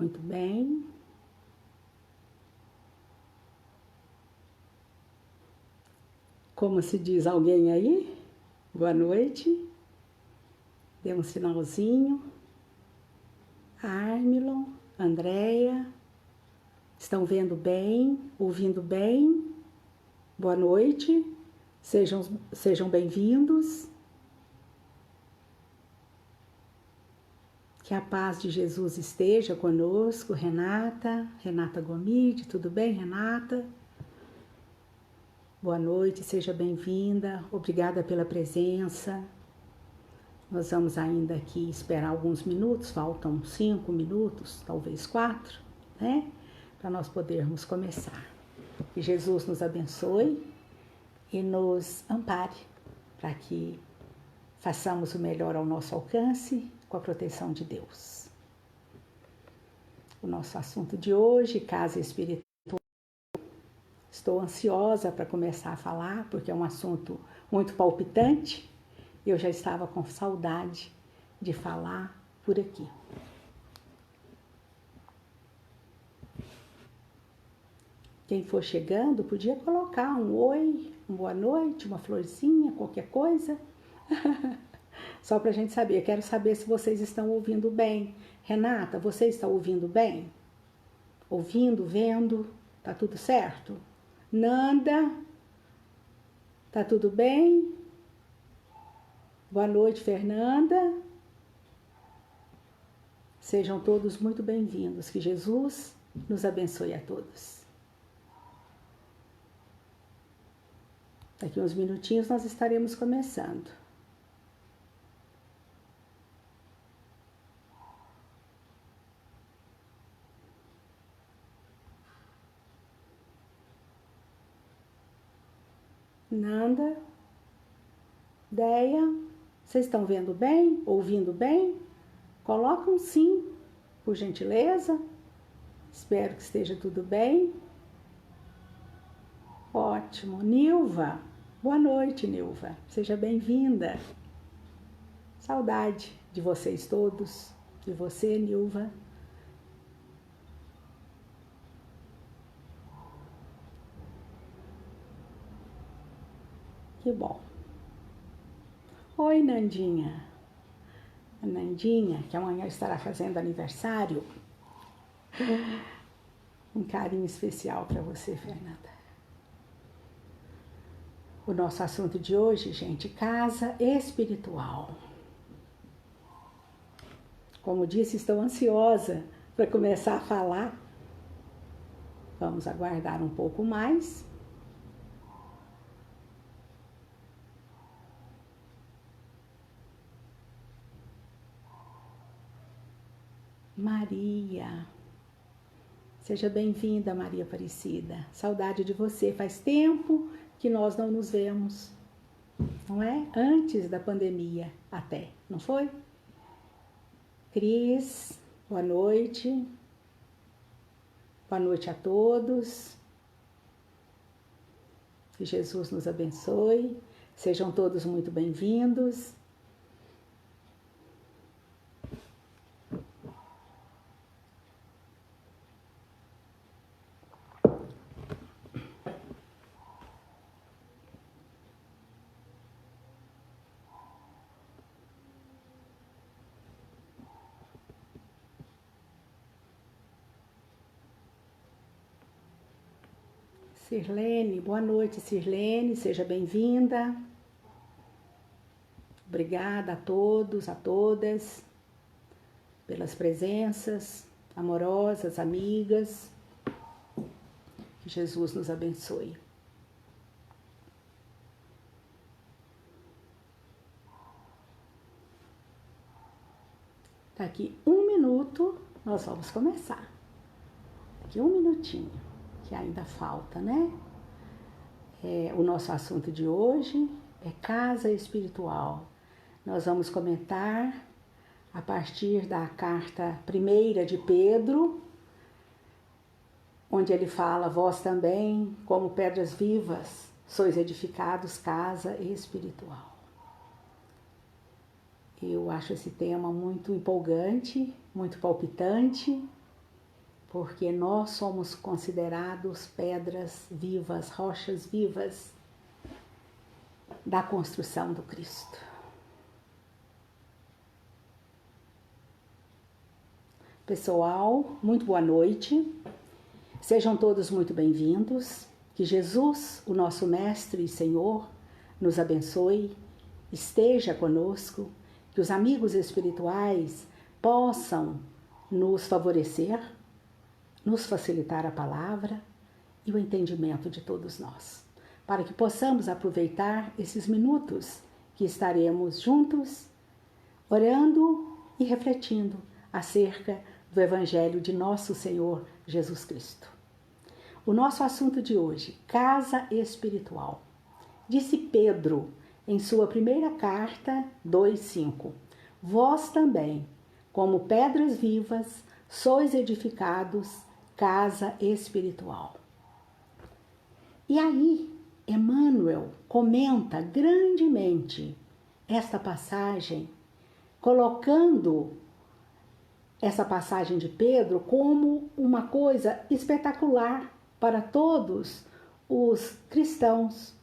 Muito bem. Como se diz alguém aí? Boa noite. Dê um sinalzinho. Armilon, Andréia. Estão vendo bem? Ouvindo bem? Boa noite. Sejam bem-vindos. Que a paz de Jesus esteja conosco. Renata Gomide, tudo bem, Renata? Boa noite, seja bem-vinda. Obrigada pela presença. Nós vamos ainda aqui esperar alguns minutos, faltam 5 minutos, talvez 4, né? Para nós podermos começar. Que Jesus nos abençoe e nos ampare para que façamos o melhor ao nosso alcance com a proteção de Deus. O nosso assunto de hoje, casa espiritual. Estou ansiosa para começar a falar, porque é um assunto muito palpitante. Eu já estava com saudade de falar por aqui. Quem for chegando, podia colocar um oi, uma boa noite, uma florzinha, qualquer coisa. Só para a gente saber. Quero saber se vocês estão ouvindo bem. Renata, você está ouvindo bem? Ouvindo, vendo? Tá tudo certo? Nanda, tá tudo bem? Boa noite, Fernanda. Sejam todos muito bem-vindos. Que Jesus nos abençoe a todos. Daqui uns minutinhos nós estaremos começando. Nanda, Deia, vocês estão vendo bem? Ouvindo bem? Coloca um sim, por gentileza. Espero que esteja tudo bem. Ótimo. Nilva, boa noite, Nilva. Seja bem-vinda. Saudade de vocês todos, de você, Nilva. Que bom. Oi, Nandinha. A Nandinha, que amanhã estará fazendo aniversário. Um carinho especial para você, Fernanda. O nosso assunto de hoje, gente, casa espiritual. Como disse, estou ansiosa para começar a falar. Vamos aguardar um pouco mais. Maria. Seja bem-vinda, Maria Aparecida. Saudade de você. Faz tempo que nós não nos vemos, não é? Antes da pandemia até, não foi? Cris, boa noite. Boa noite a todos. Que Jesus nos abençoe. Sejam todos muito bem-vindos. Sirlene, boa noite, Sirlene, seja bem-vinda. Obrigada a todos, a todas, pelas presenças amorosas, amigas. Que Jesus nos abençoe. Daqui 1 minuto nós vamos começar. Daqui 1 minutinho, que ainda falta, né? O nosso assunto de hoje é casa espiritual. Nós vamos comentar a partir da carta 1ª de Pedro, onde ele fala: vós também, como pedras vivas, sois edificados casa espiritual. Eu acho esse tema muito empolgante, muito palpitante, porque nós somos considerados pedras vivas, rochas vivas da construção do Cristo. Pessoal, muito boa noite. Sejam todos muito bem-vindos. Que Jesus, o nosso Mestre e Senhor, nos abençoe, esteja conosco, que os amigos espirituais possam nos favorecer, nos facilitar a palavra e o entendimento de todos nós, para que possamos aproveitar esses minutos que estaremos juntos, orando e refletindo acerca do Evangelho de nosso Senhor Jesus Cristo. O nosso assunto de hoje, casa espiritual. Disse Pedro em sua primeira carta, 2:5, vós também, como pedras vivas, sois edificados casa espiritual. E aí, Emmanuel comenta grandemente esta passagem, colocando essa passagem de Pedro como uma coisa espetacular para todos os cristãos.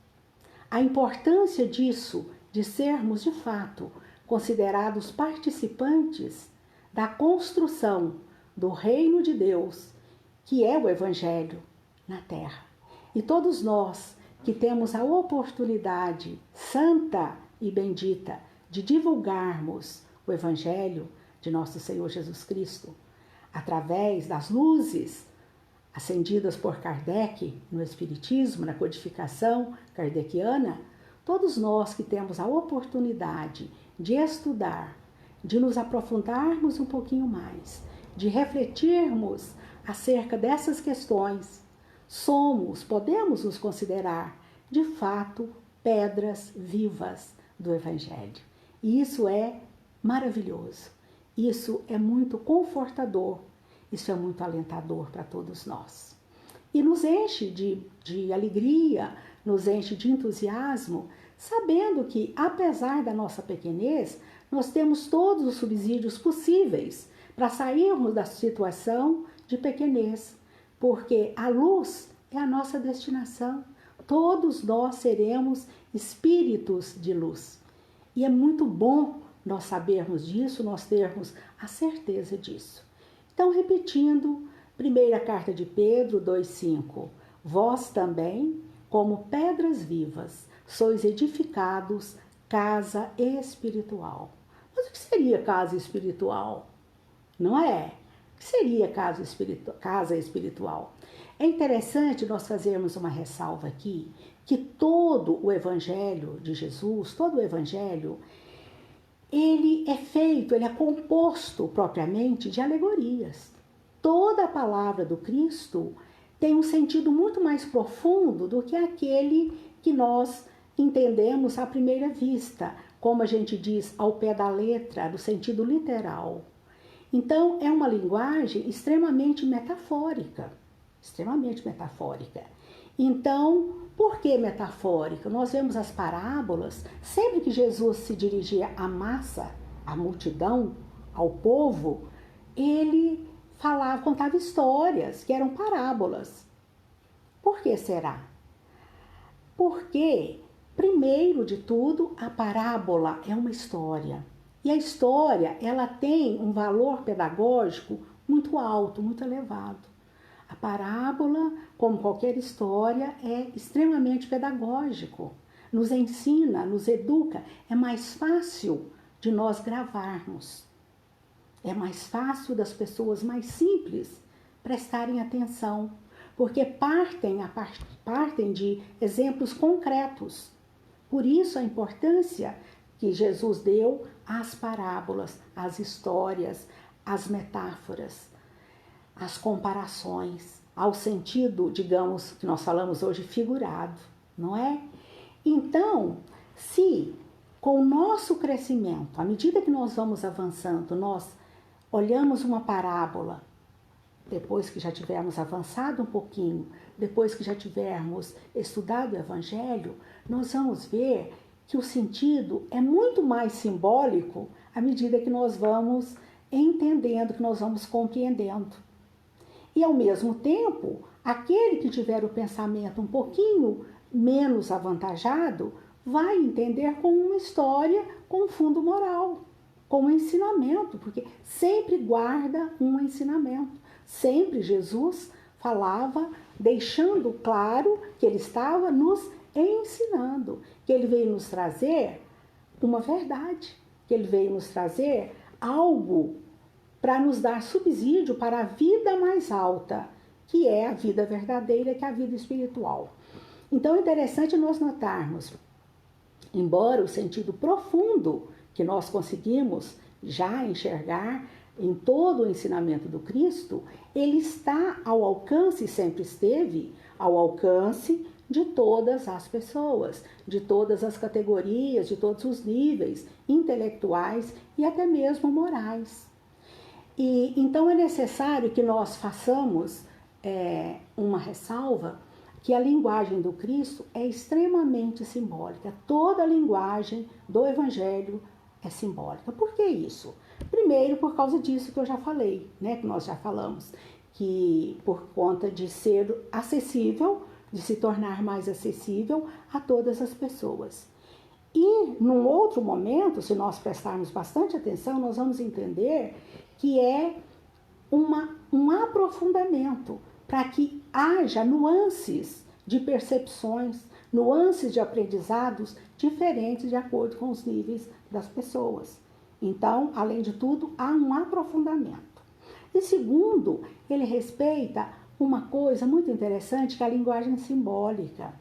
A importância disso, de sermos de fato considerados participantes da construção do reino de Deus, que é o Evangelho na terra. E todos nós que temos a oportunidade santa e bendita de divulgarmos o Evangelho de nosso Senhor Jesus Cristo, através das luzes acendidas por Kardec no Espiritismo, na codificação kardeciana, todos nós que temos a oportunidade de estudar, de nos aprofundarmos um pouquinho mais, de refletirmos acerca dessas questões, podemos nos considerar, de fato, pedras vivas do Evangelho. E isso é maravilhoso, isso é muito confortador, isso é muito alentador para todos nós. E nos enche de alegria, nos enche de entusiasmo, sabendo que, apesar da nossa pequenez, nós temos todos os subsídios possíveis para sairmos da situação de pequenez, porque a luz é a nossa destinação. Todos nós seremos espíritos de luz. E é muito bom nós sabermos disso, nós termos a certeza disso. Então, repetindo, primeira carta de Pedro 2:5, vós também, como pedras vivas, sois edificados casa espiritual. Mas o que seria casa espiritual? Não é? O que seria casa espiritual? É interessante nós fazermos uma ressalva aqui, que todo o Evangelho de Jesus, todo o Evangelho, ele é composto propriamente de alegorias. Toda a palavra do Cristo tem um sentido muito mais profundo do que aquele que nós entendemos à primeira vista, como a gente diz, ao pé da letra, no sentido literal. Então, é uma linguagem extremamente metafórica, extremamente metafórica. Então, por que metafórica? Nós vemos as parábolas, sempre que Jesus se dirigia à massa, à multidão, ao povo, ele contava histórias que eram parábolas. Por que será? Porque, primeiro de tudo, a parábola é uma história. E a história, ela tem um valor pedagógico muito alto, muito elevado. A parábola, como qualquer história, é extremamente pedagógico. Nos ensina, nos educa. É mais fácil de nós gravarmos. É mais fácil das pessoas mais simples prestarem atenção, porque partem de exemplos concretos. Por isso a importância que Jesus deu às parábolas, às histórias, às metáforas, às comparações, ao sentido, digamos, que nós falamos hoje, figurado, não é? Então, se com o nosso crescimento, à medida que nós vamos avançando, nós olhamos uma parábola, depois que já tivermos avançado um pouquinho, depois que já tivermos estudado o Evangelho, nós vamos ver que o sentido é muito mais simbólico à medida que nós vamos entendendo, que nós vamos compreendendo. E, ao mesmo tempo, aquele que tiver o pensamento um pouquinho menos avantajado vai entender como uma história com fundo moral, com um ensinamento, porque sempre guarda um ensinamento. Sempre Jesus falava, deixando claro que ele estava nos ensinando, que ele veio nos trazer uma verdade, que ele veio nos trazer algo para nos dar subsídio para a vida mais alta, que é a vida verdadeira, que é a vida espiritual. Então é interessante nós notarmos, embora o sentido profundo que nós conseguimos já enxergar em todo o ensinamento do Cristo, ele está ao alcance, sempre esteve ao alcance de todas as pessoas, de todas as categorias, de todos os níveis intelectuais e até mesmo morais. E então é necessário que nós façamos uma ressalva, que a linguagem do Cristo é extremamente simbólica. Toda a linguagem do Evangelho é simbólica. Por que isso? Primeiro, por causa disso que eu já falei, né? Que nós já falamos, que por conta de ser acessível, de se tornar mais acessível a todas as pessoas. E, num outro momento, se nós prestarmos bastante atenção, nós vamos entender que é um aprofundamento para que haja nuances de percepções, nuances de aprendizados diferentes de acordo com os níveis das pessoas. Então, além de tudo, há um aprofundamento. E segundo, ele respeita uma coisa muito interessante, que é a linguagem simbólica.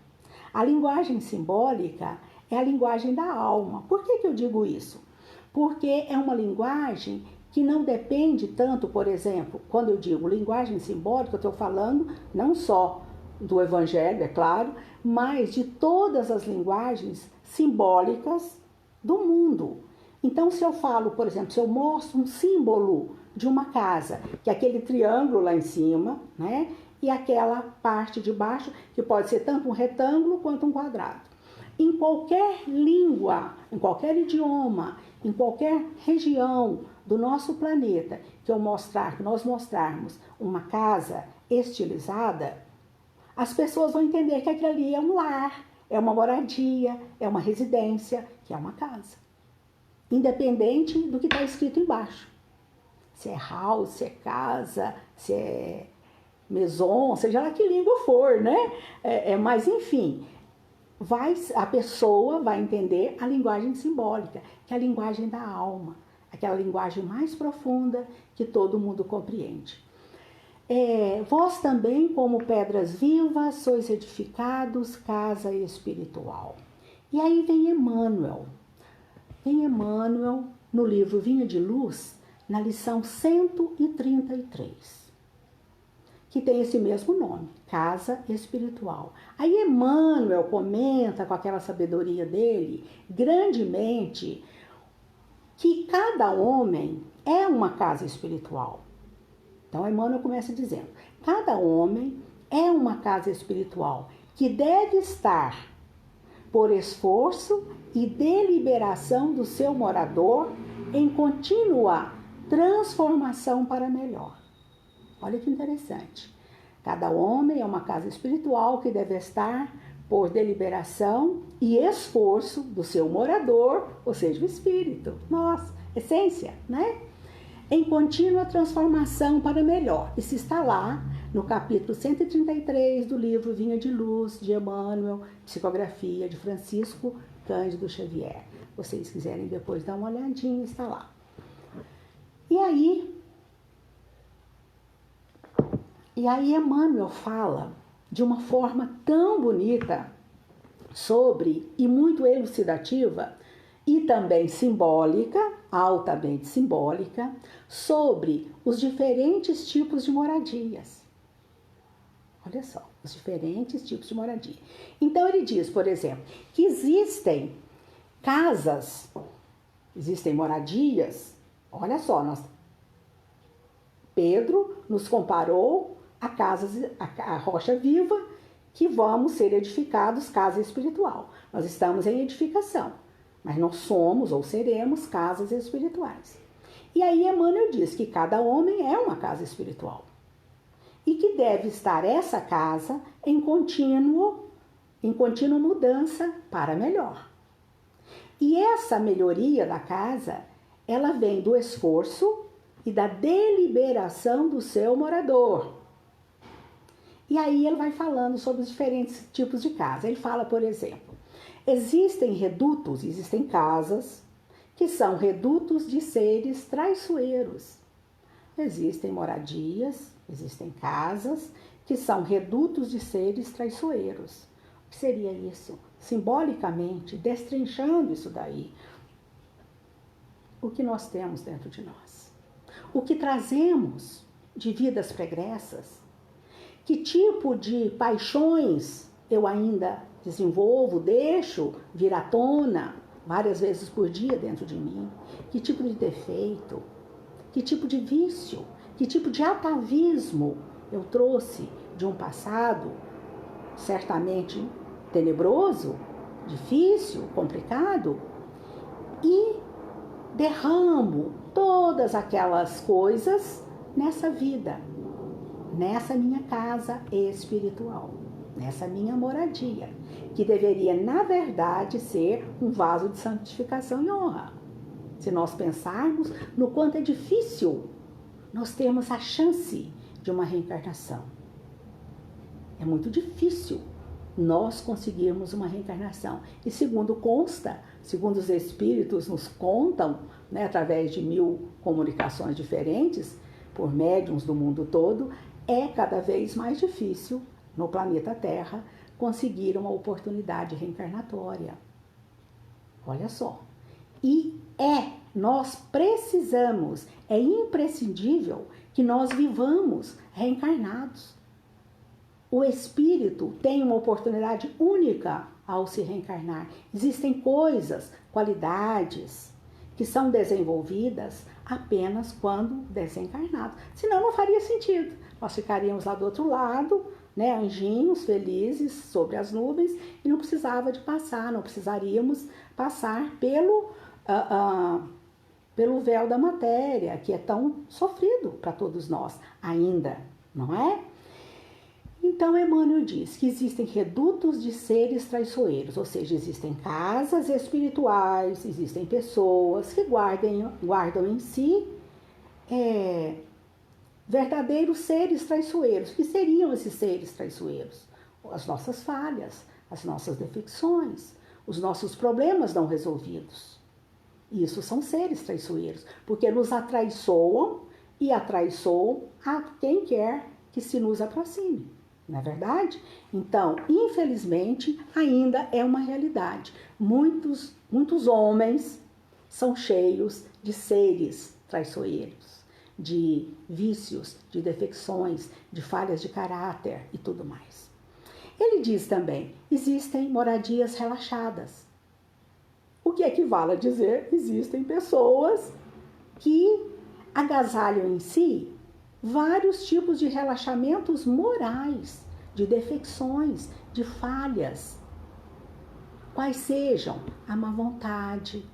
A linguagem simbólica é a linguagem da alma. Por que eu digo isso? Porque é uma linguagem que não depende tanto, por exemplo, quando eu digo linguagem simbólica, eu estou falando não só do Evangelho, é claro, mas de todas as linguagens simbólicas do mundo. Então, se eu falo, por exemplo, se eu mostro um símbolo de uma casa, que é aquele triângulo lá em cima, né? E aquela parte de baixo, que pode ser tanto um retângulo quanto um quadrado. Em qualquer língua, em qualquer idioma, em qualquer região do nosso planeta, que nós mostrarmos uma casa estilizada, as pessoas vão entender que aquilo ali é um lar, é uma moradia, é uma residência, que é uma casa. Independente do que está escrito embaixo. Se é house, se é casa, se é maison, seja lá que língua for, né? Mas, enfim, a pessoa vai entender a linguagem simbólica, que é a linguagem da alma, aquela linguagem mais profunda que todo mundo compreende. Vós também, como pedras vivas, sois edificados, casa espiritual. E aí vem Emmanuel. Vem Emmanuel no livro Vinha de Luz, na lição 133, que tem esse mesmo nome, casa espiritual. Aí Emmanuel comenta com aquela sabedoria dele, grandemente, que cada homem é uma casa espiritual. Então Emmanuel começa dizendo, cada homem é uma casa espiritual que deve estar por esforço e deliberação do seu morador em contínua transformação para melhor. Olha que interessante. Cada homem é uma casa espiritual que deve estar por deliberação e esforço do seu morador, ou seja, o espírito, nós, essência, né? Em contínua transformação para melhor. Isso está lá no capítulo 133 do livro Vinha de Luz, de Emmanuel, psicografia de Francisco Cândido Xavier. Se vocês quiserem depois dar uma olhadinha, está lá. E aí Emmanuel fala de uma forma tão bonita sobre, e muito elucidativa, e também simbólica, altamente simbólica, sobre os diferentes tipos de moradias. Olha só, os diferentes tipos de moradia. Então ele diz, por exemplo, que existem casas, existem moradias. Olha só, Pedro nos comparou a rocha viva, que vamos ser edificados, casa espiritual. Nós estamos em edificação, mas nós somos ou seremos casas espirituais. E aí Emmanuel diz que cada homem é uma casa espiritual. e que deve estar essa casa em contínua mudança para melhor. E essa melhoria da casa, ela vem do esforço e da deliberação do seu morador. E aí ele vai falando sobre os diferentes tipos de casa. Ele fala, por exemplo, existem redutos, existem casas que são redutos de seres traiçoeiros. Existem moradias, existem casas que são redutos de seres traiçoeiros. O que seria isso? Simbolicamente, destrinchando isso daí, o que nós temos dentro de nós, o que trazemos de vidas pregressas, que tipo de paixões eu ainda desenvolvo, deixo vir à tona várias vezes por dia dentro de mim, que tipo de defeito, que tipo de vício, que tipo de atavismo eu trouxe de um passado certamente tenebroso, difícil, complicado, e derramo todas aquelas coisas nessa vida, nessa minha casa espiritual, nessa minha moradia, que deveria, na verdade, ser um vaso de santificação e honra. Se nós pensarmos no quanto é difícil nós termos a chance de uma reencarnação. É muito difícil nós conseguirmos uma reencarnação. E segundo consta, segundo os espíritos nos contam, né, através de 1000 comunicações diferentes, por médiuns do mundo todo, é cada vez mais difícil no planeta Terra conseguir uma oportunidade reencarnatória. Olha só. E nós precisamos, é imprescindível que nós vivamos reencarnados. O espírito tem uma oportunidade única ao se reencarnar. Existem coisas, qualidades que são desenvolvidas apenas quando desencarnados. Senão não faria sentido. Nós ficaríamos lá do outro lado, né, anjinhos felizes sobre as nuvens, e não precisava de passar, não precisaríamos passar pelo véu da matéria, que é tão sofrido para todos nós ainda, não é? Então, Emmanuel diz que existem redutos de seres traiçoeiros, ou seja, existem casas espirituais, existem pessoas que guardam em si verdadeiros seres traiçoeiros. Que seriam esses seres traiçoeiros? As nossas falhas, as nossas defecções, os nossos problemas não resolvidos. Isso são seres traiçoeiros, porque nos atraiçoam e atraiçoam a quem quer que se nos aproxime. Não é verdade? Então, infelizmente, ainda é uma realidade. Muitos homens são cheios de seres traiçoeiros, de vícios, de defecções, de falhas de caráter e tudo mais. Ele diz também, existem moradias relaxadas. O que equivale a dizer, existem pessoas que agasalham em si vários tipos de relaxamentos morais, de defecções, de falhas. Quais sejam a má vontade,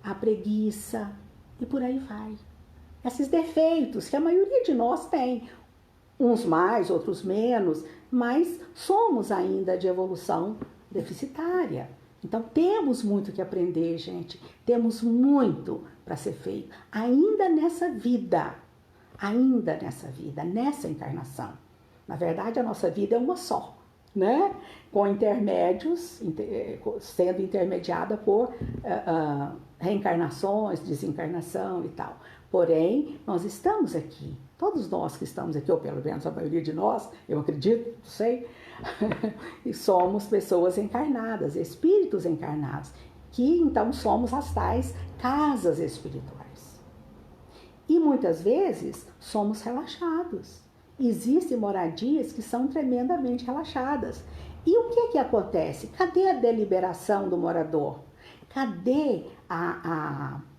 a preguiça e por aí vai. Esses defeitos que a maioria de nós tem, uns mais, outros menos, mas somos ainda de evolução deficitária. Então temos muito que aprender, gente. Temos muito para ser feito, ainda nessa vida, nessa encarnação. Na verdade, a nossa vida é uma só, né? Com intermédios, sendo intermediada por reencarnações, desencarnação e tal. Porém, nós estamos aqui, todos nós que estamos aqui, ou pelo menos a maioria de nós, eu acredito, não sei, e somos pessoas encarnadas, espíritos encarnados, que então somos as tais casas espirituais. E muitas vezes somos relaxados. Existem moradias que são tremendamente relaxadas. E o que acontece? Cadê a deliberação do morador? Cadê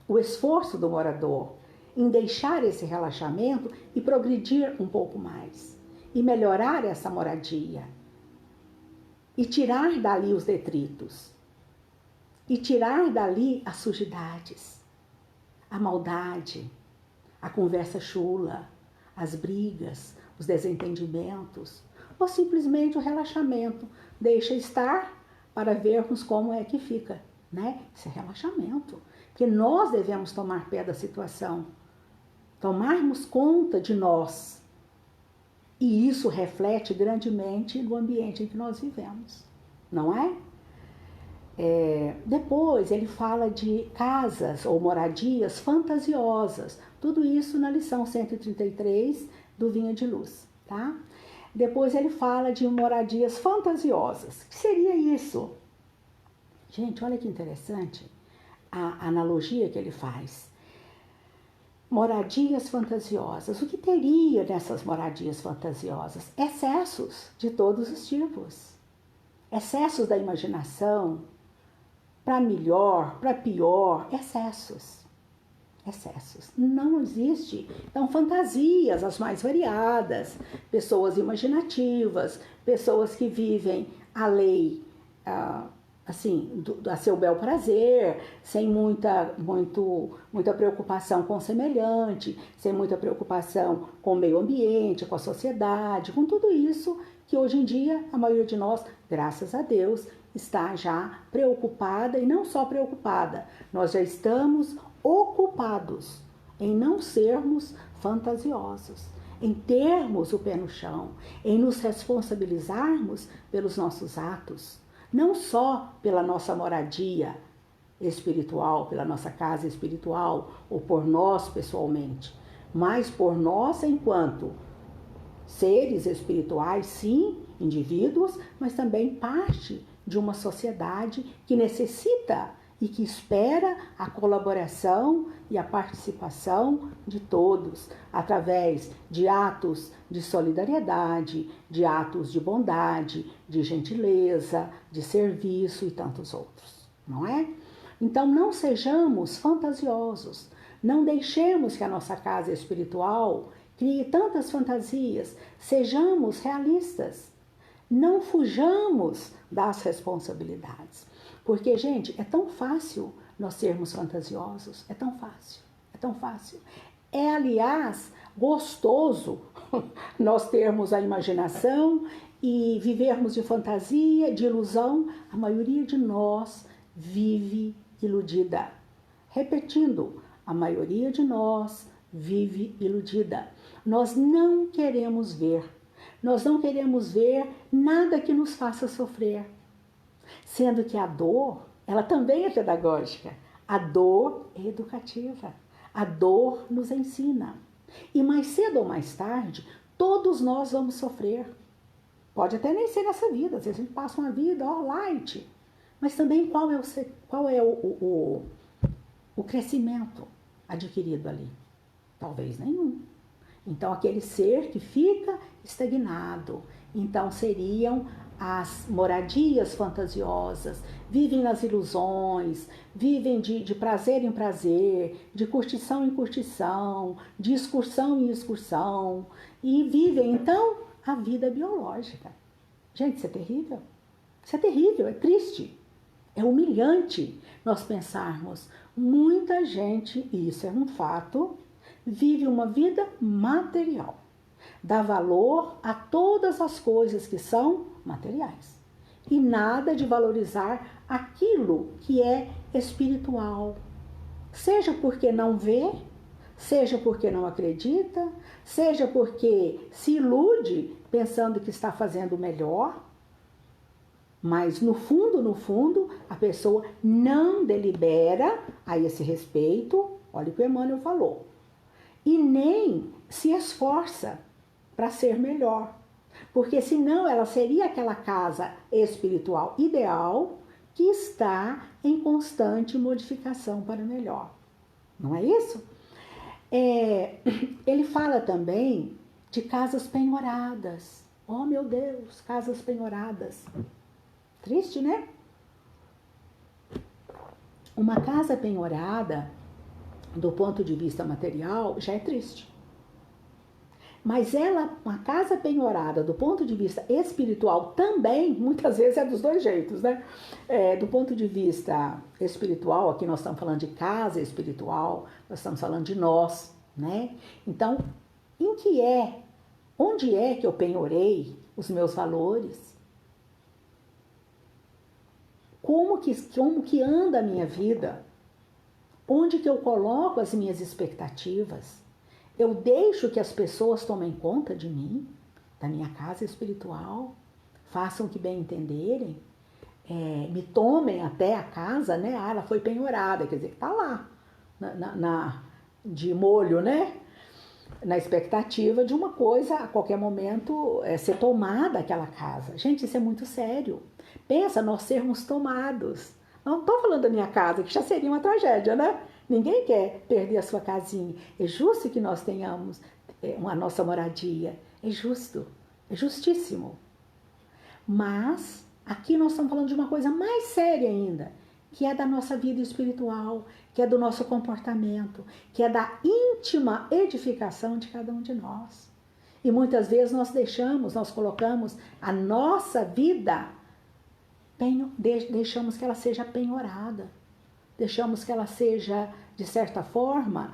o esforço do morador em deixar esse relaxamento e progredir um pouco mais? E melhorar essa moradia? E tirar dali os detritos? E tirar dali as sujidades? A maldade? A conversa chula? As brigas? os desentendimentos, ou simplesmente o relaxamento. Deixa estar para vermos como é que fica, né? Isso é relaxamento. Porque nós devemos tomar pé da situação, tomarmos conta de nós. E isso reflete grandemente no ambiente em que nós vivemos, não é? Depois ele fala de casas ou moradias fantasiosas. Tudo isso na lição 133 do Vinha de Luz, tá? Depois ele fala de moradias fantasiosas. O que seria isso? Gente, olha que interessante a analogia que ele faz. Moradias fantasiosas. O que teria nessas moradias fantasiosas? Excessos de todos os tipos. Excessos da imaginação, para melhor, para pior, excessos. Excessos. Não existe. Então, fantasias as mais variadas, pessoas imaginativas, pessoas que vivem a lei, assim, a seu bel prazer, sem muita preocupação com o semelhante, sem muita preocupação com o meio ambiente, com a sociedade, com tudo isso que hoje em dia a maioria de nós, graças a Deus, está já preocupada, e não só preocupada, nós já estamos ocupados em não sermos fantasiosos, em termos o pé no chão, em nos responsabilizarmos pelos nossos atos, não só pela nossa moradia espiritual, pela nossa casa espiritual, ou por nós pessoalmente, mas por nós enquanto seres espirituais, sim, indivíduos, mas também parte de uma sociedade que necessita e que espera a colaboração e a participação de todos, através de atos de solidariedade, de atos de bondade, de gentileza, de serviço e tantos outros, não é? Então não sejamos fantasiosos, não deixemos que a nossa casa espiritual crie tantas fantasias, sejamos realistas, não fujamos das responsabilidades. Porque, gente, é tão fácil nós sermos fantasiosos, é tão fácil, é tão fácil. É, aliás, gostoso nós termos a imaginação e vivermos de fantasia, de ilusão. A maioria de nós vive iludida. Repetindo, a maioria de nós vive iludida. Nós não queremos ver nada que nos faça sofrer. Sendo que a dor, ela também é pedagógica. A dor é educativa. A dor nos ensina. E mais cedo ou mais tarde, todos nós vamos sofrer. Pode até nem ser nessa vida. Às vezes a gente passa uma vida, light. Mas também qual é o crescimento adquirido ali? Talvez nenhum. Então, aquele ser que fica estagnado. Então, seriam as moradias fantasiosas, vivem nas ilusões, vivem de prazer em prazer, de curtição em curtição, de excursão em excursão, e vivem, então, a vida biológica. Gente, isso é terrível. Isso é terrível, é triste, é humilhante nós pensarmos. Muita gente, e isso é um fato, vive uma vida material. Dá valor a todas as coisas que são materiais. E nada de valorizar aquilo que é espiritual. Seja porque não vê, seja porque não acredita, seja porque se ilude pensando que está fazendo melhor. Mas no fundo, a pessoa não delibera a esse respeito, olha o que o Emmanuel falou, e nem se esforça para ser melhor. Porque senão ela seria aquela casa espiritual ideal que está em constante modificação para melhor. Não é isso? Ele fala também de casas penhoradas. Oh, meu Deus, casas penhoradas. Triste, né? Uma casa penhorada, do ponto de vista material, já é triste. Mas uma casa penhorada, do ponto de vista espiritual, também, muitas vezes é dos dois jeitos, né? Do ponto de vista espiritual, aqui nós estamos falando de casa espiritual, nós estamos falando de nós, né? Então, em que é Onde é que eu penhorei os meus valores? Como que anda a minha vida? Onde que eu coloco as minhas expectativas? Eu deixo que as pessoas tomem conta de mim, da minha casa espiritual, façam o que bem entenderem, me tomem até a casa, né? Ela foi penhorada, quer dizer, está lá, de molho, né? Na expectativa de uma coisa, a qualquer momento, ser tomada aquela casa. Gente, isso é muito sério. Pensa nós sermos tomados. Não estou falando da minha casa, que já seria uma tragédia, né? Ninguém quer perder a sua casinha. É justo que nós tenhamos a nossa moradia. É justo, é justíssimo. Mas aqui nós estamos falando de uma coisa mais séria ainda, que é da nossa vida espiritual, que é do nosso comportamento, que é da íntima edificação de cada um de nós. E muitas vezes nós colocamos a nossa vida, deixamos que ela seja penhorada, deixamos que ela seja, de certa forma,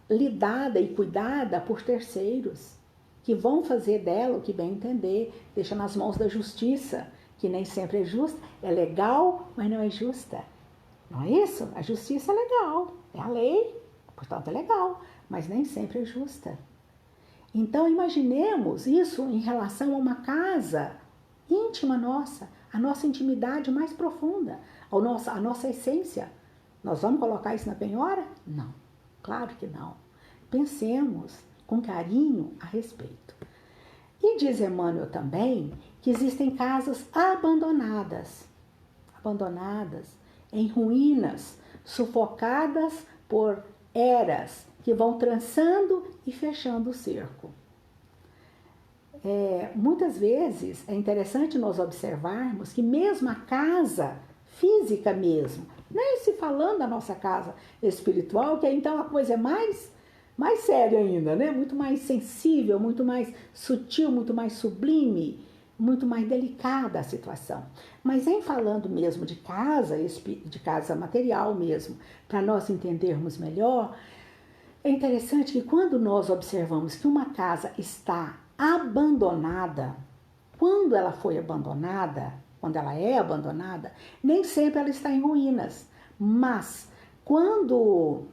lidada e cuidada por terceiros, que vão fazer dela o que bem entender, deixa nas mãos da justiça, que nem sempre é justa, é legal, mas não é justa. Não é isso? A justiça é legal, é a lei, portanto é legal, mas nem sempre é justa. Então imaginemos isso em relação a uma casa íntima nossa, a nossa intimidade mais profunda, a nossa essência. Nós vamos colocar isso na penhora? Não, claro que não. Pensemos com carinho a respeito. E diz Emmanuel também que existem casas abandonadas, em ruínas, sufocadas por eras que vão trançando e fechando o cerco. Muitas vezes é interessante nós observarmos que mesmo a casa física mesmo, nem se falando da nossa casa espiritual, que então a coisa é mais séria ainda, né? Muito mais sensível, muito mais sutil, muito mais sublime, muito mais delicada a situação. Mas em falando mesmo de casa material mesmo, para nós entendermos melhor, é interessante que quando nós observamos que uma casa está abandonada, quando ela é abandonada, nem sempre ela está em ruínas, mas quando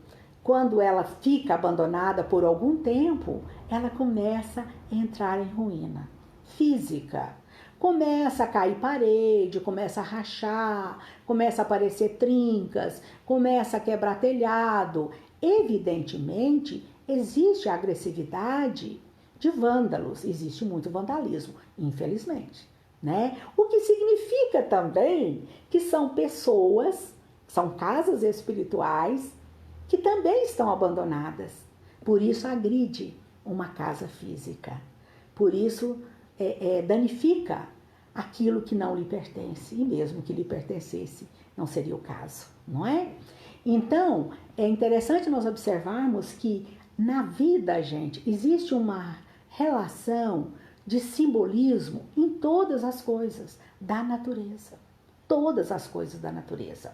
ela fica abandonada por algum tempo, ela começa a entrar em ruína física. Começa a cair parede, começa a rachar, começa a aparecer trincas, começa a quebrar telhado. Evidentemente, existe a agressividade de vândalos, existe muito vandalismo, infelizmente, né? O que significa também que são pessoas, são casas espirituais que também estão abandonadas. Por isso agride uma casa física. Por isso danifica aquilo que não lhe pertence. E mesmo que lhe pertencesse, não seria o caso, não é? Então, é interessante nós observarmos que na vida, gente, existe uma relação de simbolismo em todas as coisas da natureza. Todas as coisas da natureza.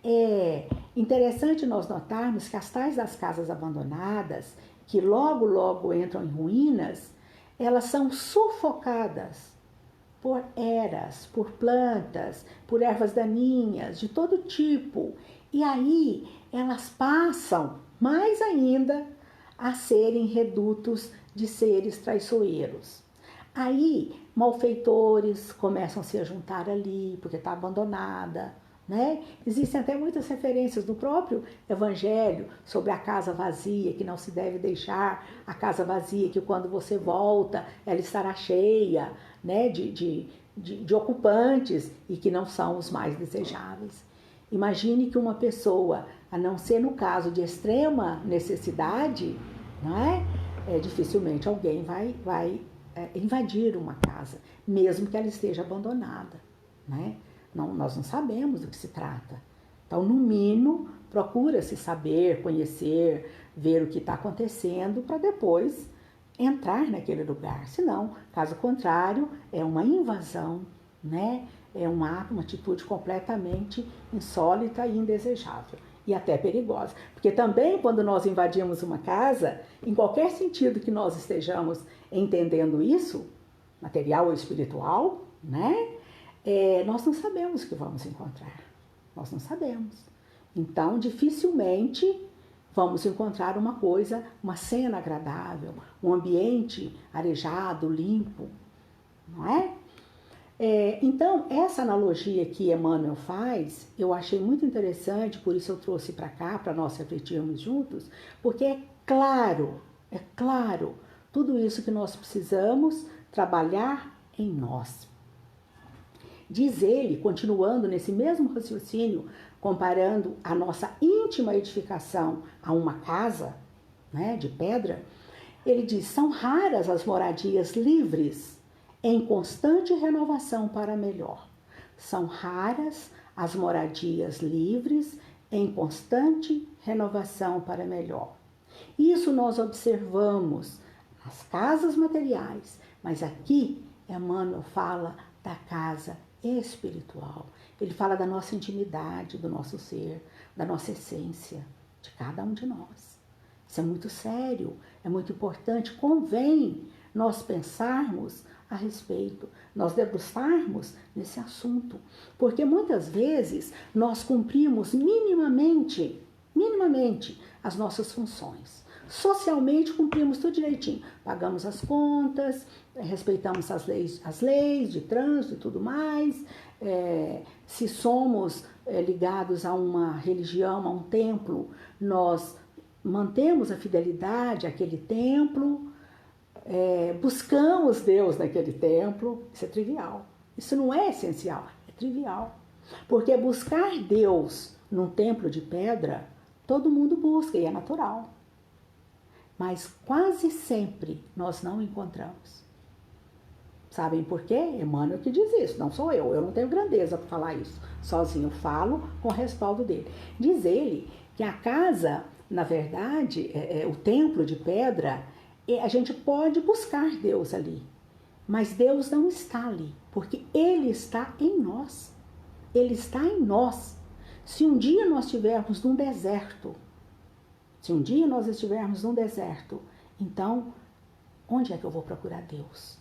É interessante nós notarmos que as tais das casas abandonadas, que logo entram em ruínas, elas são sufocadas por eras, por plantas, por ervas daninhas, de todo tipo. E aí elas passam mais ainda a serem redutos de seres traiçoeiros. Aí malfeitores começam a se juntar ali, porque está abandonada, né? Existem até muitas referências no próprio Evangelho sobre a casa vazia, que não se deve deixar a casa vazia, que quando você volta, ela estará cheia, né, de ocupantes e que não são os mais desejáveis. Imagine que uma pessoa, a não ser no caso de extrema necessidade, não é? Dificilmente alguém vai invadir uma casa, mesmo que ela esteja abandonada, né? Nós não sabemos do que se trata. Então, no mínimo, procura-se saber, conhecer, ver o que está acontecendo para depois entrar naquele lugar. Senão, caso contrário, é uma invasão, né? É um ato, uma atitude completamente insólita e indesejável. e até perigosa. Porque também quando nós invadimos uma casa, em qualquer sentido que nós estejamos entendendo isso, material ou espiritual, né? Nós não sabemos o que vamos encontrar. Nós não sabemos. Então, dificilmente vamos encontrar uma coisa, uma cena agradável, um ambiente arejado, limpo, não é? Então, essa analogia que Emmanuel faz, eu achei muito interessante, por isso eu trouxe para cá, para nós refletirmos juntos, porque é claro, tudo isso que nós precisamos trabalhar em nós. Diz ele, continuando nesse mesmo raciocínio, comparando a nossa íntima edificação a uma casa, né, de pedra, ele diz, são raras as moradias livres em constante renovação para melhor. São raras as moradias livres em constante renovação para melhor. Isso nós observamos nas casas materiais, mas aqui Emmanuel fala da casa espiritual. Ele fala da nossa intimidade, do nosso ser, da nossa essência, de cada um de nós. Isso é muito sério, é muito importante, convém nós pensarmos a respeito, nós debruçarmos nesse assunto, porque muitas vezes nós cumprimos minimamente as nossas funções. Socialmente cumprimos tudo direitinho, pagamos as contas, respeitamos as leis de trânsito e tudo mais, se somos ligados a uma religião, a um templo, nós mantemos a fidelidade àquele templo, buscamos Deus naquele templo. Isso é trivial, isso não é essencial, é trivial, porque buscar Deus num templo de pedra, todo mundo busca e é natural, mas quase sempre nós não encontramos. Sabem por quê? Emmanuel que diz isso, não sou eu não tenho grandeza para falar isso sozinho, falo com o respaldo dele. Diz ele que a casa, na verdade, o templo de pedra, a gente pode buscar Deus ali, mas Deus não está ali, porque Ele está em nós. Ele está em nós. Se um dia nós estivermos num deserto, então, onde é que eu vou procurar Deus?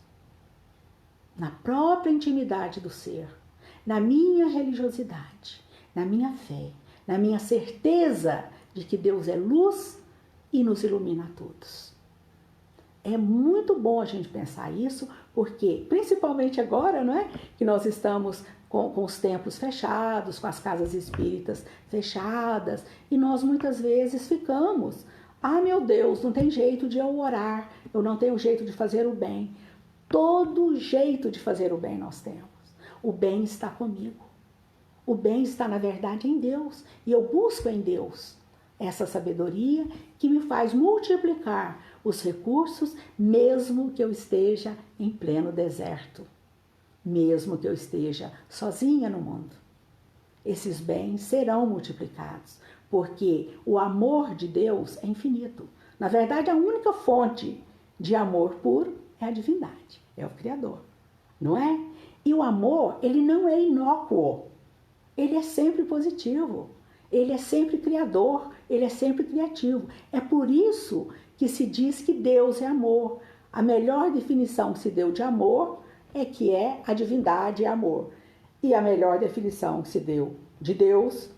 Na própria intimidade do ser, na minha religiosidade, na minha fé, na minha certeza de que Deus é luz e nos ilumina a todos. É muito bom a gente pensar isso, porque, principalmente agora, não é? Que nós estamos com os templos fechados, com as casas espíritas fechadas, e nós muitas vezes ficamos, meu Deus, não tem jeito de eu orar, eu não tenho jeito de fazer o bem. Todo jeito de fazer o bem nós temos. O bem está comigo. O bem está, na verdade, em Deus, e eu busco em Deus essa sabedoria que me faz multiplicar os recursos, mesmo que eu esteja em pleno deserto, mesmo que eu esteja sozinha no mundo. Esses bens serão multiplicados, porque o amor de Deus é infinito. Na verdade, a única fonte de amor puro é a divindade, é o Criador, não é? E o amor, ele não é inócuo, ele é sempre positivo. Ele é sempre criador, ele é sempre criativo. É por isso que se diz que Deus é amor. A melhor definição que se deu de amor é que a divindade é amor. E a melhor definição que se deu de Deus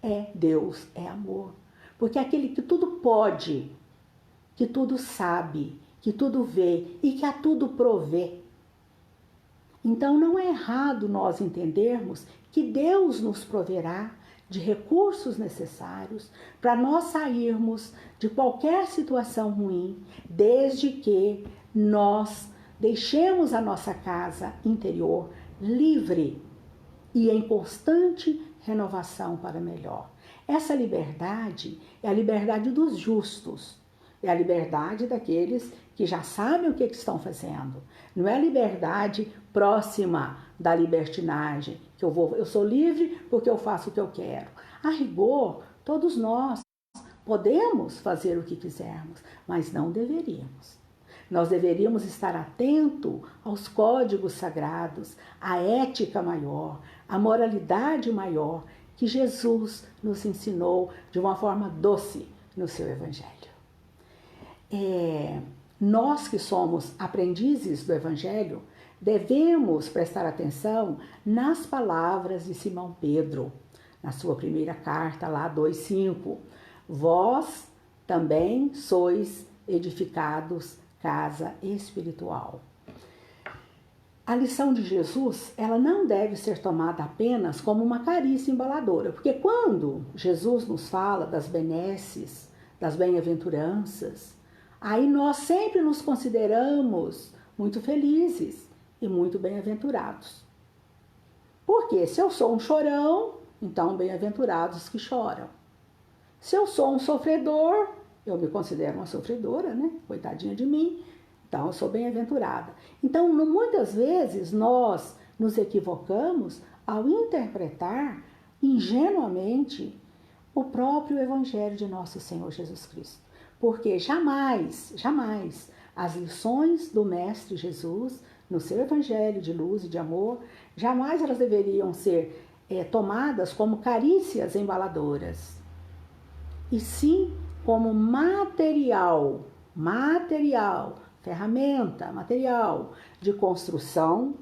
é amor. Porque é aquele que tudo pode, que tudo sabe, que tudo vê e que a tudo provê. Então não é errado nós entendermos que Deus nos proverá de recursos necessários para nós sairmos de qualquer situação ruim, desde que nós deixemos a nossa casa interior livre e em constante renovação para melhor. Essa liberdade é a liberdade dos justos, é a liberdade daqueles que já sabem o que estão fazendo. Não é a liberdade próxima da libertinagem, que eu sou livre porque eu faço o que eu quero. A rigor, todos nós podemos fazer o que quisermos, mas não deveríamos. Nós deveríamos estar atento aos códigos sagrados, à ética maior, à moralidade maior que Jesus nos ensinou de uma forma doce no seu Evangelho. Nós que somos aprendizes do Evangelho, devemos prestar atenção nas palavras de Simão Pedro, na sua primeira carta, lá 2,5. Vós também sois edificados casa espiritual. A lição de Jesus, ela não deve ser tomada apenas como uma carícia embaladora, porque quando Jesus nos fala das benesses, das bem-aventuranças, aí nós sempre nos consideramos muito felizes e muito bem-aventurados. Porque se eu sou um chorão, então bem-aventurados que choram. Se eu sou um sofredor, eu me considero uma sofredora, né? Coitadinha de mim. Então, eu sou bem-aventurada. Então, muitas vezes, nós nos equivocamos ao interpretar ingenuamente o próprio Evangelho de nosso Senhor Jesus Cristo. Porque jamais as lições do Mestre Jesus, no seu Evangelho de luz e de amor, jamais elas deveriam ser tomadas como carícias embaladoras. E sim como material, ferramenta, material de construção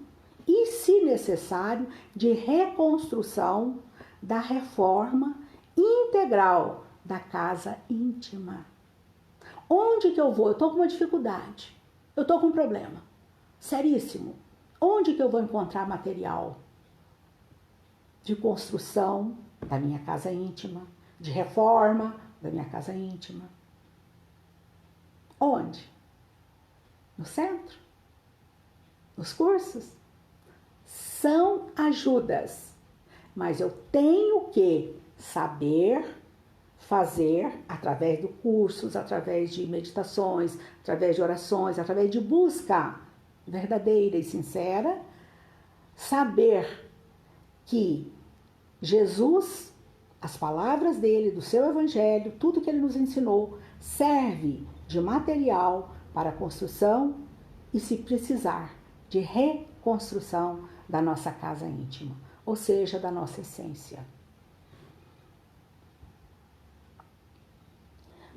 e, se necessário, de reconstrução da reforma integral da casa íntima. Onde que eu vou? Eu estou com uma dificuldade, eu estou com um problema seríssimo. Onde que eu vou encontrar material de construção da minha casa íntima, de reforma da minha casa íntima? Onde? No centro? Nos cursos? São ajudas, mas eu tenho que saber fazer através de cursos, através de meditações, através de orações, através de busca verdadeira e sincera, saber que Jesus, as palavras dele, do seu Evangelho, tudo que ele nos ensinou, serve de material para a construção e, se precisar, de reconstrução da nossa casa íntima, ou seja, da nossa essência.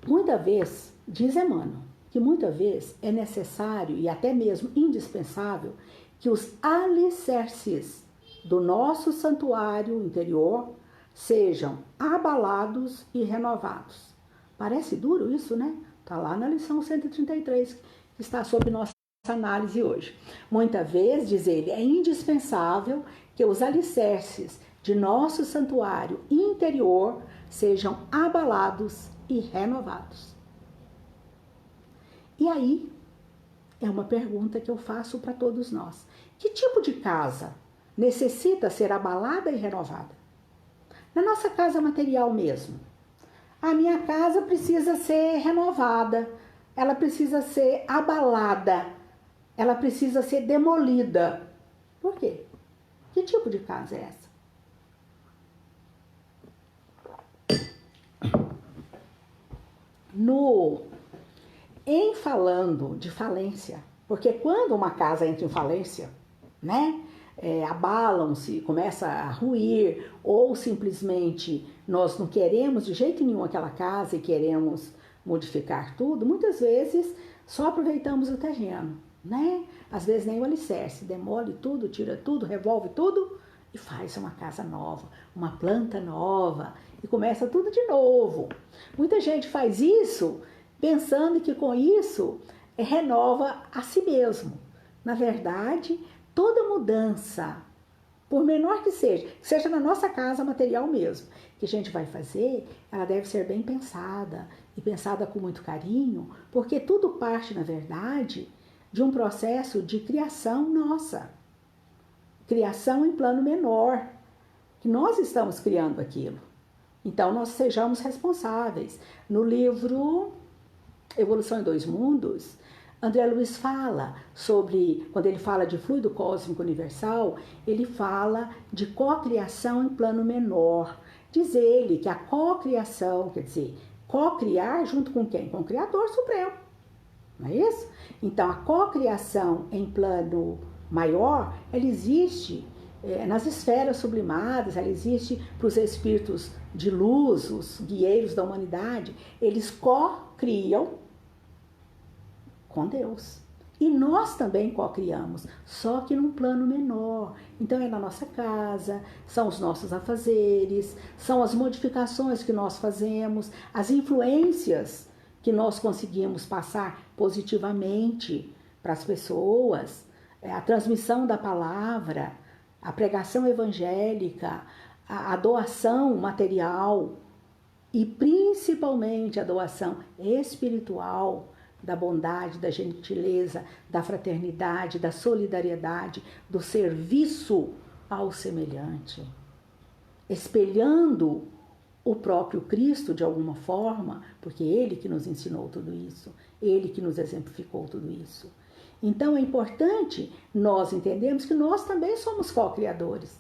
Muita vez, diz Emmanuel, que muita vez é necessário e até mesmo indispensável que os alicerces do nosso santuário interior sejam abalados e renovados. Parece duro isso, né? Está lá na lição 133, que está sob nossa análise hoje. Muitas vezes, diz ele, é indispensável que os alicerces de nosso santuário interior sejam abalados e renovados. E aí, é uma pergunta que eu faço para todos nós. Que tipo de casa necessita ser abalada e renovada? Na nossa casa material mesmo. A minha casa precisa ser renovada, ela precisa ser abalada, ela precisa ser demolida. Por quê? Que tipo de casa é essa? Em falando de falência, porque quando uma casa entra em falência, né, abalam-se, começa a ruir, ou simplesmente nós não queremos de jeito nenhum aquela casa e queremos modificar tudo, muitas vezes só aproveitamos o terreno, né? Às vezes nem o alicerce, demole tudo, tira tudo, revolve tudo e faz uma casa nova, uma planta nova e começa tudo de novo. Muita gente faz isso pensando que com isso renova a si mesmo. Na verdade, toda mudança, por menor que seja na nossa casa material mesmo, que a gente vai fazer, ela deve ser bem pensada e pensada com muito carinho, porque tudo parte, na verdade, de um processo de criação nossa. Criação em plano menor, que nós estamos criando aquilo. Então, nós sejamos responsáveis. No livro Evolução em Dois Mundos, André Luiz fala sobre, quando ele fala de fluido cósmico universal, ele fala de cocriação em plano menor. Diz ele que a cocriação, quer dizer, cocriar junto com quem? Com o Criador Supremo. Não é isso? Então, a cocriação em plano maior, ela existe nas esferas sublimadas, ela existe para os espíritos de luz, os guieiros da humanidade. Eles co-criam com Deus. E nós também co-criamos, só que num plano menor. Então é na nossa casa, são os nossos afazeres, são as modificações que nós fazemos, as influências que nós conseguimos passar positivamente para as pessoas, a transmissão da palavra, a pregação evangélica, a doação material e principalmente a doação espiritual, da bondade, da gentileza, da fraternidade, da solidariedade, do serviço ao semelhante, espelhando o próprio Cristo de alguma forma, porque Ele que nos ensinou tudo isso, Ele que nos exemplificou tudo isso. Então é importante nós entendermos que nós também somos co-criadores.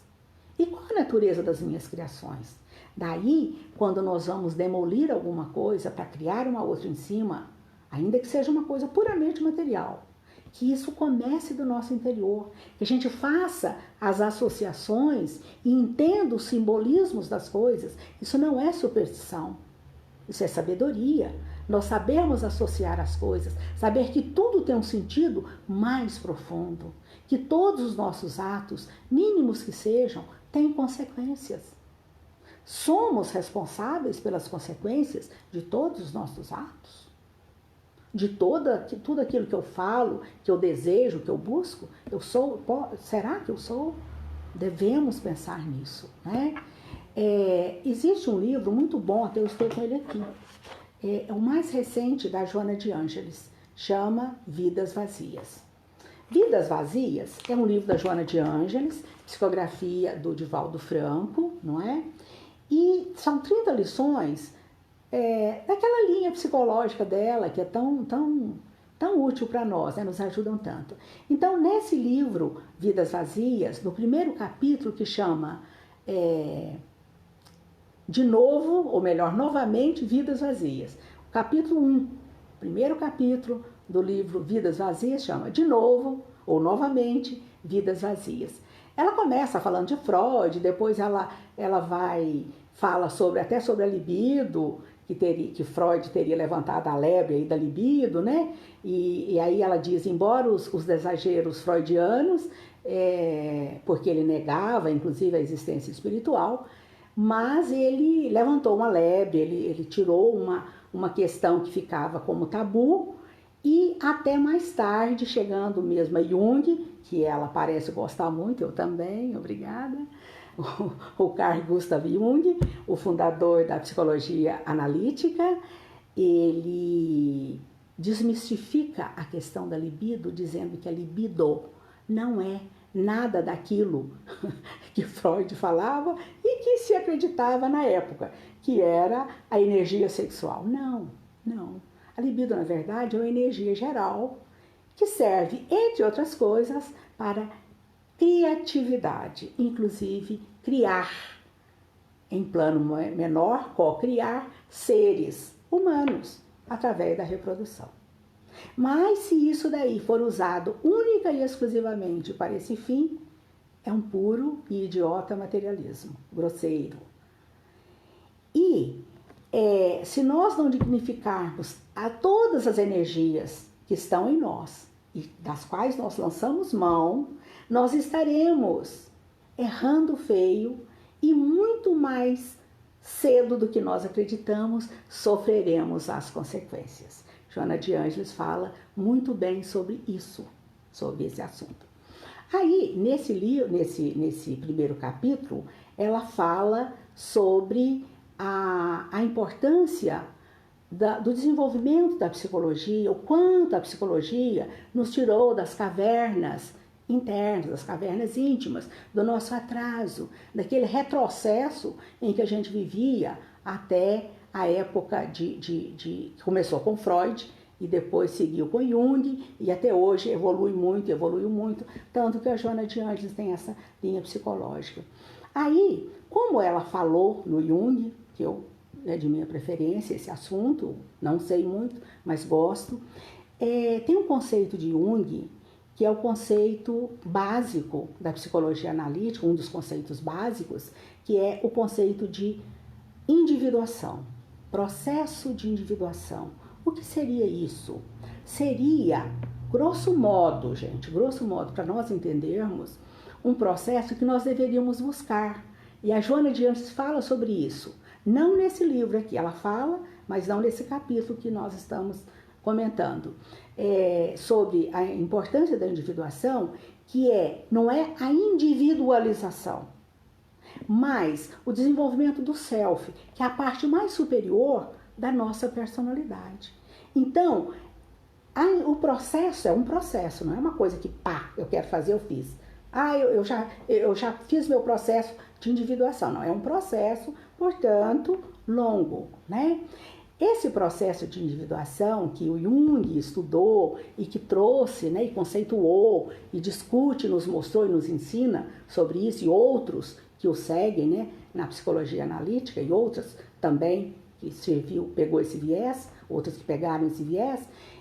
E qual a natureza das minhas criações? Daí, quando nós vamos demolir alguma coisa para criar uma outra em cima, ainda que seja uma coisa puramente material, que isso comece do nosso interior, que a gente faça as associações e entenda os simbolismos das coisas. Isso não é superstição, isso é sabedoria. Nós sabemos associar as coisas, saber que tudo tem um sentido mais profundo, que todos os nossos atos, mínimos que sejam, têm consequências. Somos responsáveis pelas consequências de todos os nossos atos. De tudo aquilo que eu falo, que eu desejo, que eu busco, será que eu sou? Devemos pensar nisso, né? Existe um livro muito bom, até eu estou com ele aqui, é o mais recente da Joana de Ângeles, chama Vidas Vazias. Vidas Vazias é um livro da Joana de Ângeles, psicografia do Divaldo Franco, não é? E são 30 lições daquela linha psicológica dela, que é tão útil para nós, né? Nos ajudam tanto. Então, nesse livro, Vidas Vazias, no primeiro capítulo, que chama de novo, ou melhor, novamente, Vidas Vazias. O capítulo 1, primeiro capítulo do livro Vidas Vazias, chama de novo, ou novamente, Vidas Vazias. Ela começa falando de Freud, depois ela fala até sobre a libido, que Freud teria levantado a lebre aí da libido, né? E aí ela diz, embora os exageros freudianos, porque ele negava, inclusive, a existência espiritual, mas ele levantou uma lebre, ele tirou uma questão que ficava como tabu, e até mais tarde, chegando mesmo a Jung, que ela parece gostar muito, eu também, obrigada, o Carl Gustav Jung, o fundador da psicologia analítica, ele desmistifica a questão da libido, dizendo que a libido não é nada daquilo que Freud falava e que se acreditava na época, que era a energia sexual. Não. A libido, na verdade, é uma energia geral que serve, entre outras coisas, para criatividade, inclusive criar, em plano menor, co-criar seres humanos através da reprodução. Mas se isso daí for usado única e exclusivamente para esse fim, é um puro e idiota materialismo, grosseiro. E se nós não dignificarmos a todas as energias que estão em nós e das quais nós lançamos mão, nós estaremos errando feio e muito mais cedo do que nós acreditamos, sofreremos as consequências. Joana de Ângeles fala muito bem sobre isso, sobre esse assunto. Aí, nesse primeiro capítulo, ela fala sobre a importância do desenvolvimento da psicologia, o quanto a psicologia nos tirou das cavernas internas, das cavernas íntimas, do nosso atraso, daquele retrocesso em que a gente vivia até a época que começou com Freud e depois seguiu com Jung e até hoje evoluiu muito, tanto que a Joana de Ângeles tem essa linha psicológica. Aí, como ela falou no Jung, que é de minha preferência esse assunto, não sei muito, mas gosto, tem um conceito de Jung que é o conceito básico da psicologia analítica, um dos conceitos básicos, que é o conceito de individuação, processo de individuação. O que seria isso? Seria, grosso modo, gente, grosso modo, para nós entendermos, um processo que nós deveríamos buscar. E a Joana de Ângeles fala sobre isso. Não nesse livro aqui, ela fala, mas não nesse capítulo que nós estamos comentando. Sobre a importância da individuação, que não é a individualização, mas o desenvolvimento do self, que é a parte mais superior da nossa personalidade. Então, o processo é um processo, não é uma coisa que, pá, eu quero fazer, eu fiz. Eu já fiz meu processo de individuação. Não, é um processo, portanto, longo, né? Esse processo de individuação que o Jung estudou e que trouxe, né, e conceituou, e discute, nos mostrou e nos ensina sobre isso, e outros que o seguem, né, na psicologia analítica, e outras também que pegou esse viés, outras que pegaram esse viés,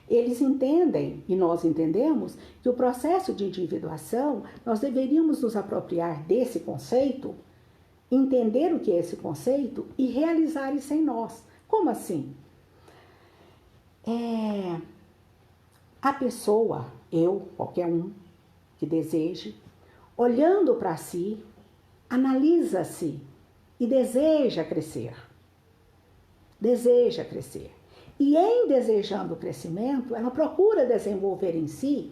eles entendem, e nós entendemos, que o processo de individuação, nós deveríamos nos apropriar desse conceito, entender o que é esse conceito e realizar isso em nós. Como assim? A pessoa, qualquer um que deseje, olhando para si, analisa-se e deseja crescer. Deseja crescer. E em desejando o crescimento, ela procura desenvolver em si,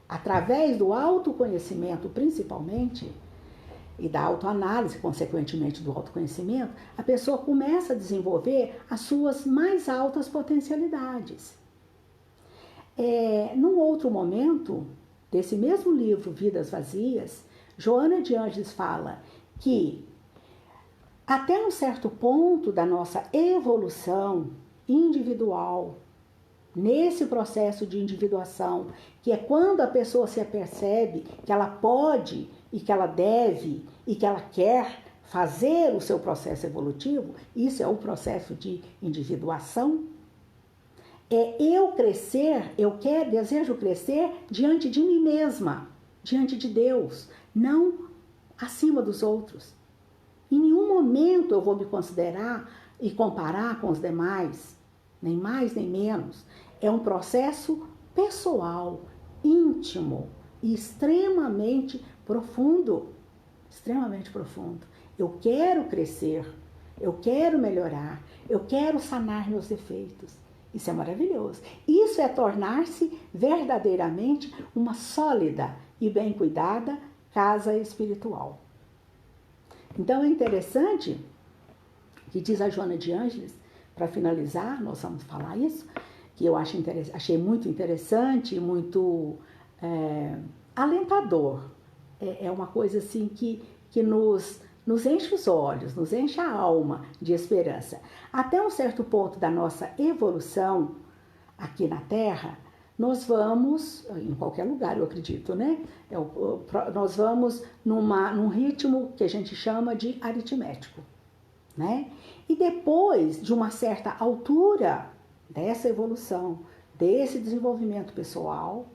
através do autoconhecimento principalmente, e da autoanálise, consequentemente do autoconhecimento, a pessoa começa a desenvolver as suas mais altas potencialidades. Num outro momento, desse mesmo livro, Vidas Vazias, Joana de Ângeles fala que até um certo ponto da nossa evolução individual, nesse processo de individuação, que é quando a pessoa se apercebe que ela pode e que ela deve e que ela quer fazer o seu processo evolutivo, isso é o processo de individuação. Eu crescer, desejo crescer diante de mim mesma, diante de Deus, não acima dos outros. Em nenhum momento eu vou me considerar e comparar com os demais, nem mais nem menos. É um processo pessoal, íntimo e extremamente profundo. Extremamente profundo. Eu quero crescer, eu quero melhorar, eu quero sanar meus defeitos. Isso é maravilhoso. Isso é tornar-se verdadeiramente uma sólida e bem cuidada casa espiritual. Então é interessante que diz a Joana de Ângeles, para finalizar, nós vamos falar isso, que eu achei muito interessante e muito alentador. É uma coisa assim que nos enche os olhos, nos enche a alma de esperança. Até um certo ponto da nossa evolução aqui na Terra, nós vamos, em qualquer lugar eu acredito, né? Nós vamos num ritmo que a gente chama de aritmético, né? E depois de uma certa altura dessa evolução, desse desenvolvimento pessoal,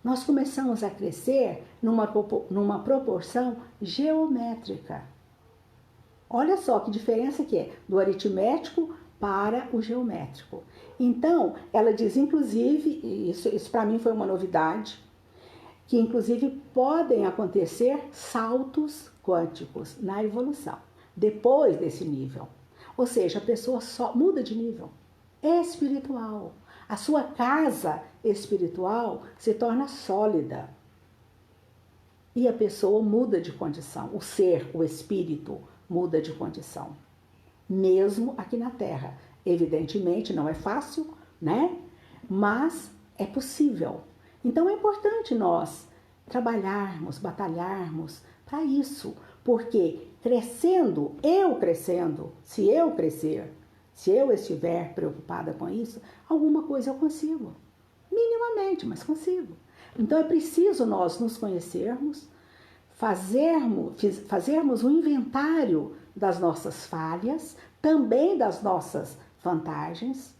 nós começamos a crescer numa proporção geométrica. Olha só que diferença que é do aritmético para o geométrico. Então, ela diz, inclusive, isso para mim foi uma novidade, que inclusive podem acontecer saltos quânticos na evolução, depois desse nível. Ou seja, a pessoa só muda de nível espiritual. A sua casa espiritual se torna sólida. E a pessoa muda de condição. O ser, o espírito, muda de condição. Mesmo aqui na Terra. Evidentemente não é fácil, né? Mas é possível. Então é importante nós trabalharmos, batalharmos para isso. Porque crescendo, se eu crescer, se eu estiver preocupada com isso, alguma coisa eu consigo. Minimamente, mas consigo. Então é preciso nós nos conhecermos, fazermos um inventário das nossas falhas, também das nossas vantagens.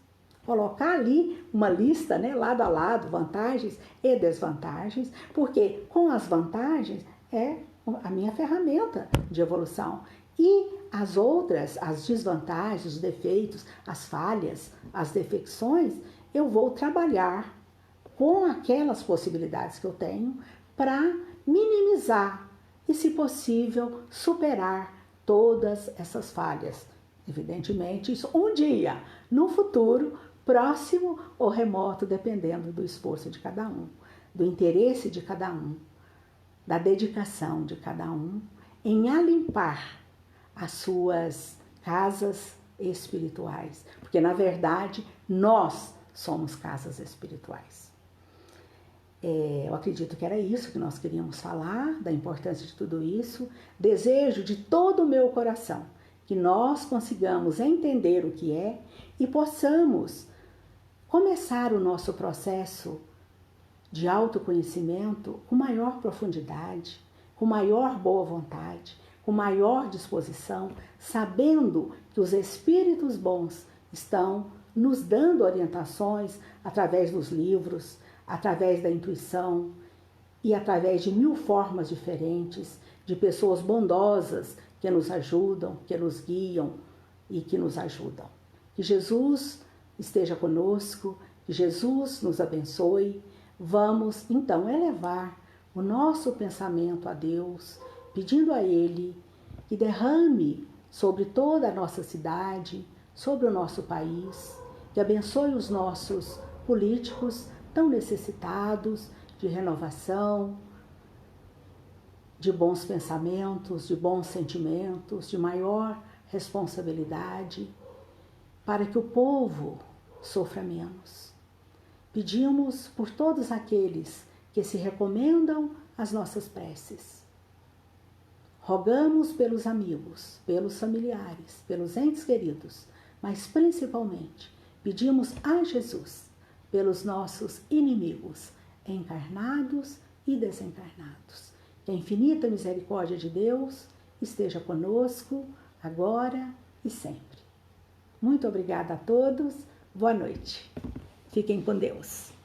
colocar ali uma lista, né, lado a lado, vantagens e desvantagens, porque com as vantagens é a minha ferramenta de evolução. E as outras, as desvantagens, os defeitos, as falhas, as defecções, eu vou trabalhar com aquelas possibilidades que eu tenho para minimizar e, se possível, superar todas essas falhas. Evidentemente, isso um dia, no futuro, próximo ou remoto, dependendo do esforço de cada um, do interesse de cada um, da dedicação de cada um em alimpar as suas casas espirituais. Porque, na verdade, nós somos casas espirituais. Eu acredito que era isso que nós queríamos falar, da importância de tudo isso. Desejo de todo o meu coração que nós consigamos entender o que é e possamos começar o nosso processo de autoconhecimento com maior profundidade, com maior boa vontade, com maior disposição, sabendo que os espíritos bons estão nos dando orientações através dos livros, através da intuição e através de 1000 formas diferentes, de pessoas bondosas que nos ajudam, que nos guiam e que nos ajudam. Que Jesus esteja conosco, que Jesus nos abençoe. Vamos, então, elevar o nosso pensamento a Deus, pedindo a Ele que derrame sobre toda a nossa cidade, sobre o nosso país, que abençoe os nossos políticos tão necessitados de renovação, de bons pensamentos, de bons sentimentos, de maior responsabilidade, para que o povo sofra menos. Pedimos por todos aqueles que se recomendam às nossas preces. Rogamos pelos amigos, pelos familiares, pelos entes queridos, mas principalmente pedimos a Jesus pelos nossos inimigos, encarnados e desencarnados. Que a infinita misericórdia de Deus esteja conosco, agora e sempre. Muito obrigada a todos, boa noite. Fiquem com Deus.